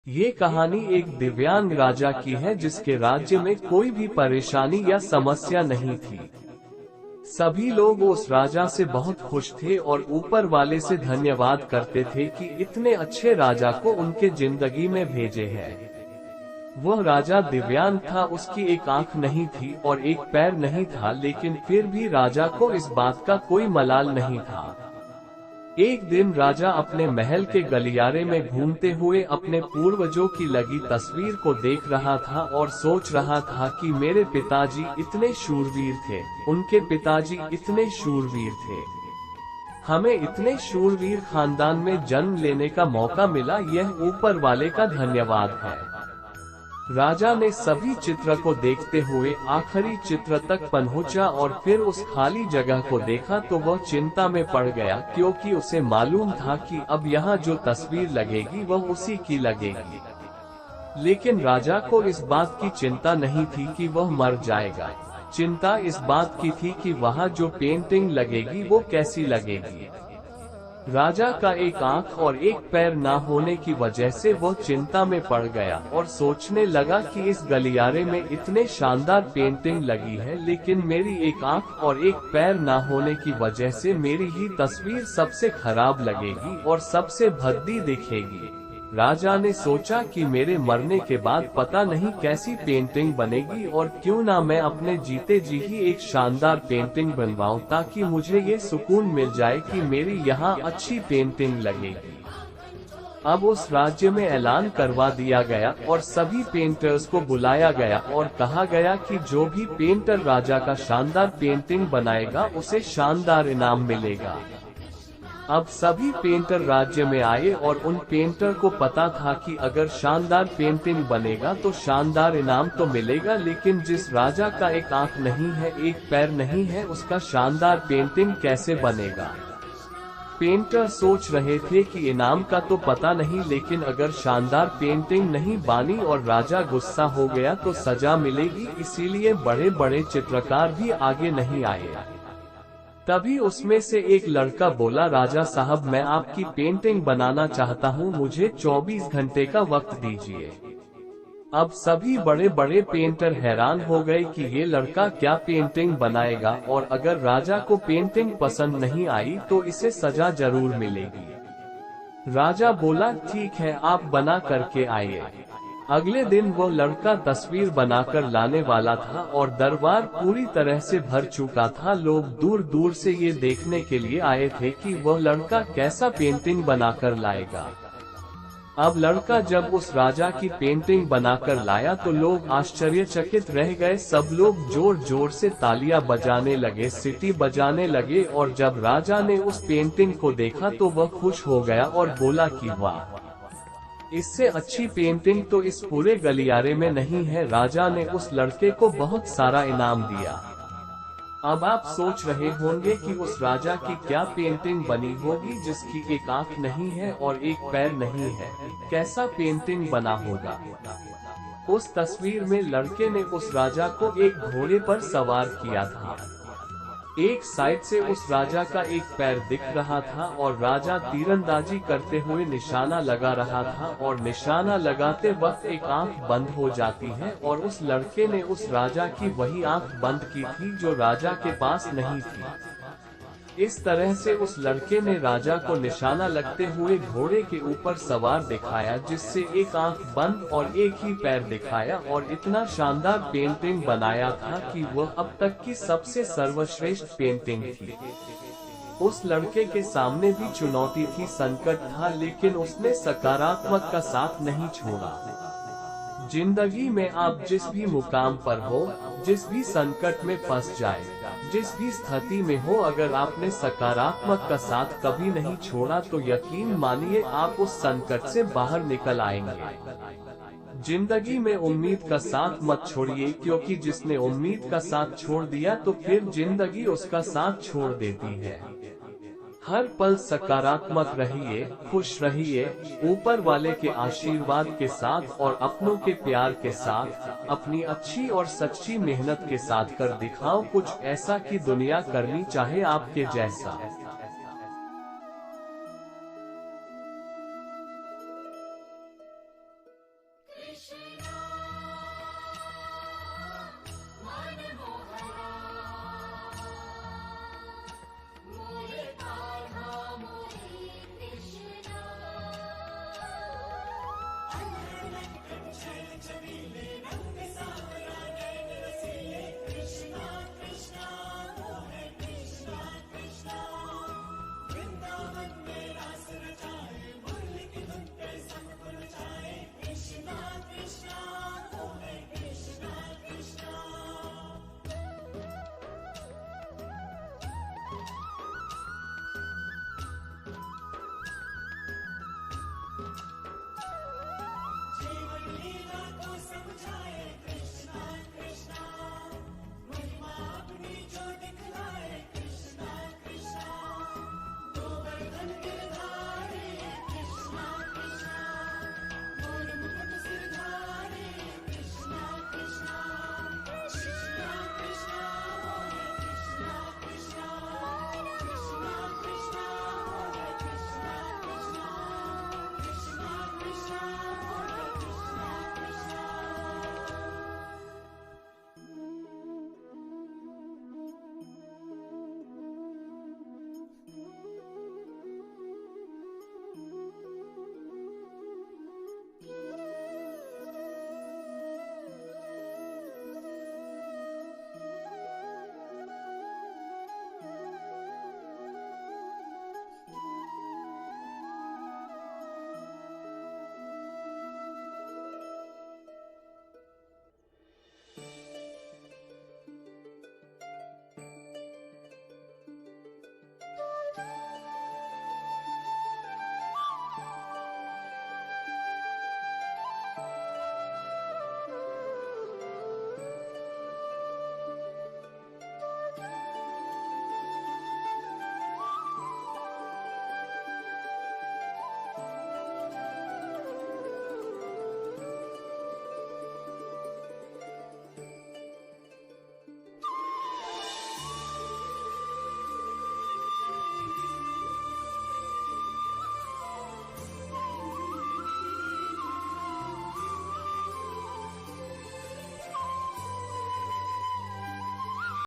ये कहानी एक दिव्यांग राजा की है जिसके राज्य में कोई भी परेशानी या समस्या नहीं थी। सभी लोग उस राजा से बहुत खुश थे और ऊपर वाले से धन्यवाद करते थे कि इतने अच्छे राजा को उनके जिंदगी में भेजे है। वह राजा दिव्यांग था, उसकी एक आंख नहीं थी और एक पैर नहीं था, लेकिन फिर भी राजा को इस बात का कोई मलाल नहीं था। एक दिन राजा अपने महल के गलियारे में घूमते हुए अपने पूर्वजों की लगी तस्वीर को देख रहा था और सोच रहा था कि मेरे पिताजी इतने शूरवीर थे, उनके पिताजी इतने शूरवीर थे। हमें इतने शूरवीर खानदान में जन्म लेने का मौका मिला, यह ऊपर वाले का धन्यवाद है। राजा ने सभी चित्र को देखते हुए आखिरी चित्र तक पहुंचा और फिर उस खाली जगह को देखा तो वह चिंता में पड़ गया, क्योंकि उसे मालूम था कि अब यहाँ जो तस्वीर लगेगी वह उसी की लगेगी। लेकिन राजा को इस बात की चिंता नहीं थी कि वह मर जाएगा। चिंता इस बात की थी कि वहाँ जो पेंटिंग लगेगी वो कैसी लगेगी। राजा का एक आंख और एक पैर ना होने की वजह से वह चिंता में पड़ गया और सोचने लगा कि इस गलियारे में इतने शानदार पेंटिंग लगी है, लेकिन मेरी एक आंख और एक पैर ना होने की वजह से मेरी ही तस्वीर सबसे खराब लगेगी और सबसे भद्दी दिखेगी। राजा ने सोचा कि मेरे मरने के बाद पता नहीं कैसी पेंटिंग बनेगी, और क्यों ना मैं अपने जीते जी ही एक शानदार पेंटिंग बनवाऊं, ताकि मुझे ये सुकून मिल जाए कि मेरी यहाँ अच्छी पेंटिंग लगेगी। अब उस राज्य में ऐलान करवा दिया गया और सभी पेंटर्स को बुलाया गया और कहा गया कि जो भी पेंटर राजा का शानदार पेंटिंग बनाएगा उसे शानदार इनाम मिलेगा। अब सभी पेंटर राज्य में आए और उन पेंटर को पता था कि अगर शानदार पेंटिंग बनेगा तो शानदार इनाम तो मिलेगा, लेकिन जिस राजा का एक आंख नहीं है, एक पैर नहीं है, उसका शानदार पेंटिंग कैसे बनेगा। पेंटर सोच रहे थे कि इनाम का तो पता नहीं, लेकिन अगर शानदार पेंटिंग नहीं बनी और राजा गुस्सा हो गया तो सजा मिलेगी, इसीलिए बड़े बड़े चित्रकार भी आगे नहीं आए। तभी उसमें से एक लड़का बोला, राजा साहब, मैं आपकी पेंटिंग बनाना चाहता हूँ, मुझे 24 घंटे का वक्त दीजिए। अब सभी बड़े बड़े पेंटर हैरान हो गए कि ये लड़का क्या पेंटिंग बनाएगा, और अगर राजा को पेंटिंग पसंद नहीं आई तो इसे सजा जरूर मिलेगी। राजा बोला, ठीक है, आप बना करके आइए। अगले दिन वो लड़का तस्वीर बनाकर लाने वाला था और दरबार पूरी तरह से भर चुका था। लोग दूर दूर से ये देखने के लिए आए थे कि वह लड़का कैसा पेंटिंग बनाकर लाएगा। अब लड़का जब उस राजा की पेंटिंग बनाकर लाया तो लोग आश्चर्यचकित रह गए। सब लोग जोर जोर से तालियां बजाने लगे, सीटी बजाने लगे, और जब राजा ने उस पेंटिंग को देखा तो वह खुश हो गया और बोला कि वाह, इससे अच्छी पेंटिंग तो इस पूरे गलियारे में नहीं है। राजा ने उस लड़के को बहुत सारा इनाम दिया। अब आप सोच रहे होंगे कि उस राजा की क्या पेंटिंग बनी होगी जिसकी एक आंख नहीं है और एक पैर नहीं है। कैसा पेंटिंग बना होगा। उस तस्वीर में लड़के ने उस राजा को एक घोड़े पर सवार किया था। एक साइड से उस राजा का एक पैर दिख रहा था और राजा तीरंदाजी करते हुए निशाना लगा रहा था, और निशाना लगाते वक्त एक आंख बंद हो जाती है, और उस लड़के ने उस राजा की वही आंख बंद की थी जो राजा के पास नहीं थी। इस तरह से उस लड़के ने राजा को निशाना लगते हुए घोड़े के ऊपर सवार दिखाया, जिससे एक आंख बंद और एक ही पैर दिखाया, और इतना शानदार पेंटिंग बनाया था कि वह अब तक की सबसे सर्वश्रेष्ठ पेंटिंग थी। उस लड़के के सामने भी चुनौती थी, संकट था, लेकिन उसने सकारात्मक का साथ नहीं छोड़ा। जिंदगी में आप जिस भी मुकाम पर हो, जिस भी संकट में फंस जाए, जिस भी स्थिति में हो, अगर आपने सकारात्मक का साथ कभी नहीं छोड़ा तो यकीन मानिए आप उस संकट से बाहर निकल आएंगे। जिंदगी में उम्मीद का साथ मत छोड़िए, क्योंकि जिसने उम्मीद का साथ छोड़ दिया तो फिर जिंदगी उसका साथ छोड़ देती है। हर पल सकारात्मक रहिए, खुश रहिए, ऊपर वाले के आशीर्वाद के साथ और अपनों के प्यार के साथ, अपनी अच्छी और सच्ची मेहनत के साथ कर दिखाओ कुछ ऐसा कि दुनिया करनी चाहे आपके जैसा। छैल छबीले रंग साए